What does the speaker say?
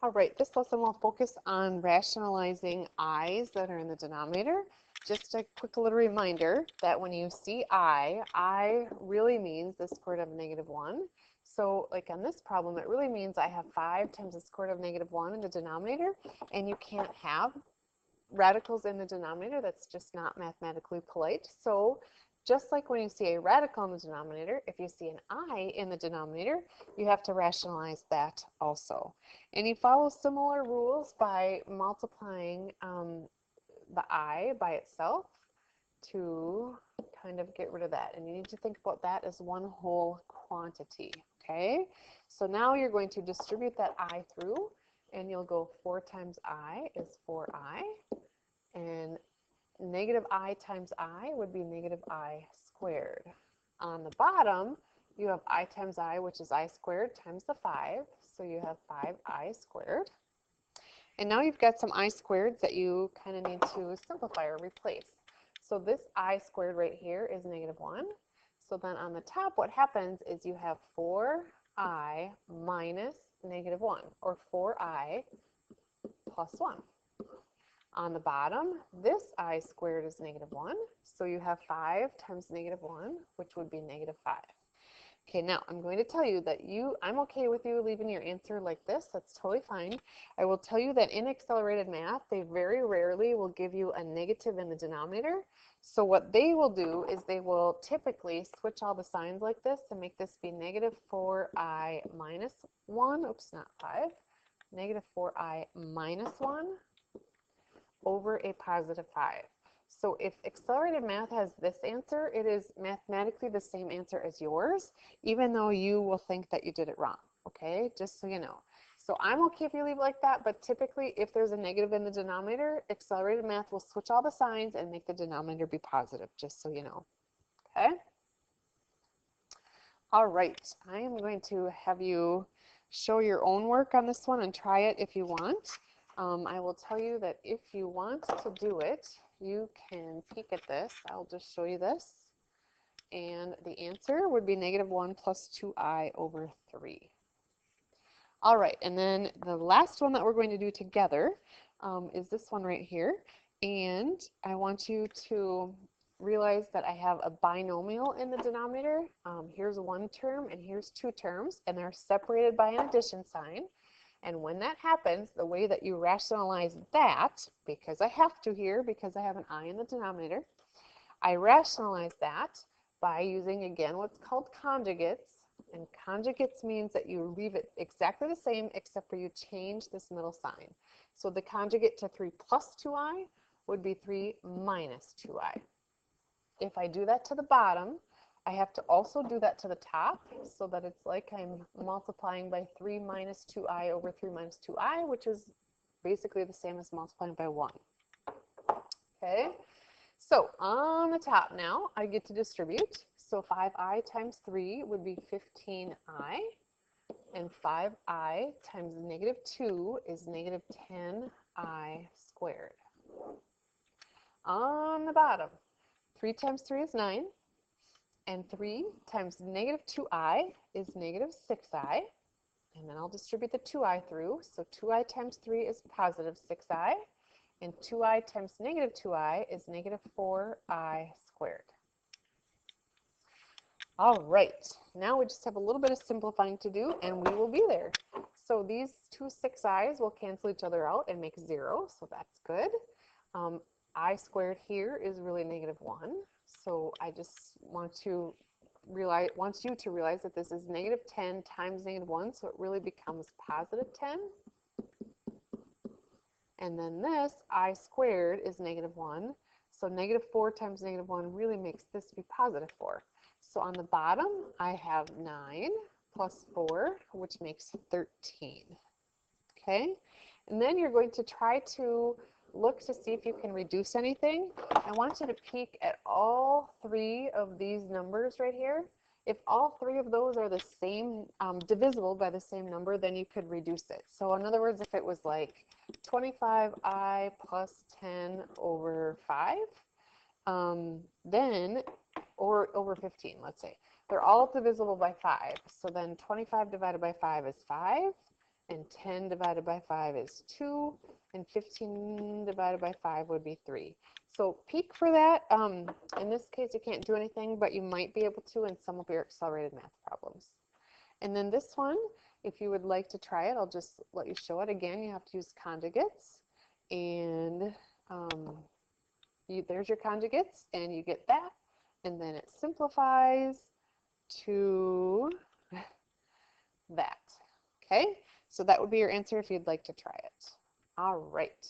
All right, this lesson will focus on rationalizing i's that are in the denominator. Just a quick little reminder that when you see I really means the square root of -1. So like on this problem, it really means I have 5 times the square root of -1 in the denominator, and you can't have radicals in the denominator. That's just not mathematically polite. So just like when you see a radical in the denominator, if you see an I in the denominator, you have to rationalize that also. And you follow similar rules by multiplying the I by itself to kind of get rid of that. And you need to think about that as one whole quantity, okay? So now you're going to distribute that I through, and you'll go 4 times I is 4I, and negative I times I would be negative I squared. On the bottom, you have I times I, which is I squared times the 5, so you have 5I squared. And now you've got some I squareds that you kind of need to simplify or replace. So this I squared right here is -1. So then on the top, what happens is you have 4I minus -1, or 4I plus 1. On the bottom, this I squared is -1, so you have 5 times -1, which would be -5. Okay, now I'm going to tell you that I'm okay with you leaving your answer like this. That's totally fine. I will tell you that in accelerated math, they very rarely will give you a negative in the denominator. So what they will do is they will typically switch all the signs like this to make this be -4I minus 1. Oops, not 5. -4I minus 1 over a positive 5. So if accelerated math has this answer, it is mathematically the same answer as yours, even though you will think that you did it wrong, okay? Just so you know. So I'm okay if you leave it like that, but typically if there's a negative in the denominator, accelerated math will switch all the signs and make the denominator be positive, just so you know, okay? All right, I am going to have you show your own work on this one and try it if you want. I will tell you that if you want to do it, you can peek at this. I'll just show you this. And the answer would be -1 plus 2I over 3. All right, and then the last one that we're going to do together is this one right here. And I want you to realize that I have a binomial in the denominator. Here's one term and here's 2 terms, and they're separated by an addition sign. And when that happens, the way that you rationalize that, because I have to here, because I have an I in the denominator, I rationalize that by using, again, what's called conjugates. And conjugates means that you leave it exactly the same, except for you change this middle sign. So the conjugate to 3 plus 2I would be 3 minus 2I. If I do that to the bottom, I have to also do that to the top, so that it's like I'm multiplying by 3 minus 2I over 3 minus 2I, which is basically the same as multiplying by 1. Okay, so on the top now, I get to distribute. So 5I times 3 would be 15I, and 5I times -2 is -10I squared. On the bottom, 3 times 3 is 9. And 3 times -2I is -6I. And then I'll distribute the 2I through. So 2I times 3 is positive 6I. And 2I times -2I is -4I squared. All right, now we just have a little bit of simplifying to do, and we will be there. So these two 6i's will cancel each other out and make 0, so that's good. I squared here is really -1. So I just want you to realize that this is -10 times -1, so it really becomes positive 10. And then this I squared is -1, so -4 times -1 really makes this be positive 4. So on the bottom, I have 9 plus 4, which makes 13. Okay, and then you're going to try to look to see if you can reduce anything. I want you to peek at all 3 of these numbers right here. If all 3 of those are the same, divisible by the same number, then you could reduce it. So in other words, if it was like 25I plus 10 over 5, then, or over 15, let's say, they're all divisible by 5. So then 25 divided by 5 is 5. and 10 divided by 5 is 2, and 15 divided by 5 would be 3. So peek for that. In this case, you can't do anything, but you might be able to in some of your accelerated math problems. And then this one, if you would like to try it, I'll just let you show it again. You have to use conjugates, and there's your conjugates, and you get that, and then it simplifies to that. Okay, so that would be your answer if you'd like to try it. All right.